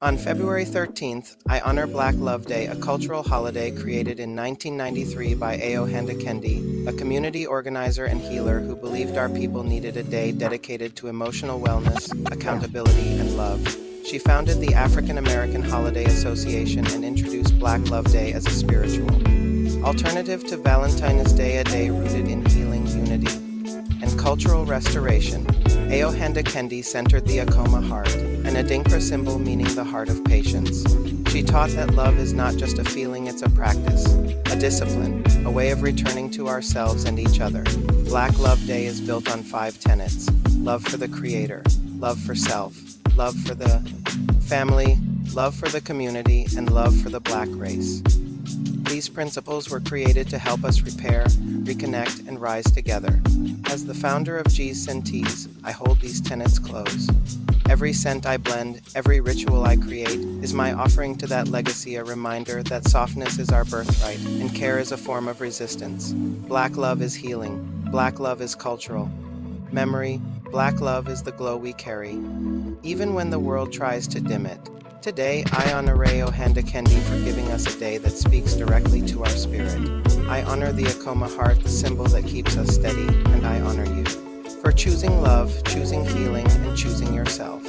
On February 13th, I honor Black Love Day, a cultural holiday created in 1993 by Ayo Handy-Kendi, a community organizer and healer who believed our people needed a day dedicated to emotional wellness, accountability, and love. She founded the African American Holiday Association and introduced Black Love Day as a spiritual alternative to Valentine's Day, a day rooted in healing, unity, and cultural restoration. Ayo Handy-Kendi centered the Akoma heart, an Adinkra symbol meaning the heart of patience. She taught that love is not just a feeling, it's a practice, a discipline, a way of returning to ourselves and each other. Black Love Day is built on 5 tenets: love for the Creator, love for self, love for the family, love for the community, and love for the Black race. These principles were created to help us repair, reconnect, and rise together. As the founder of G's Sentees, I hold these tenets close. Every scent I blend, every ritual I create, is my offering to that legacy, a reminder that softness is our birthright, and care is a form of resistance. Black love is healing. Black love is cultural memory. Black love is the glow we carry, even when the world tries to dim it. Today, I honor Ayo Handy-Kendi for giving us a day that speaks directly to our spirit. I honor the Akoma heart, the symbol that keeps us steady, and I honor you for choosing love, choosing healing, and choosing yourself.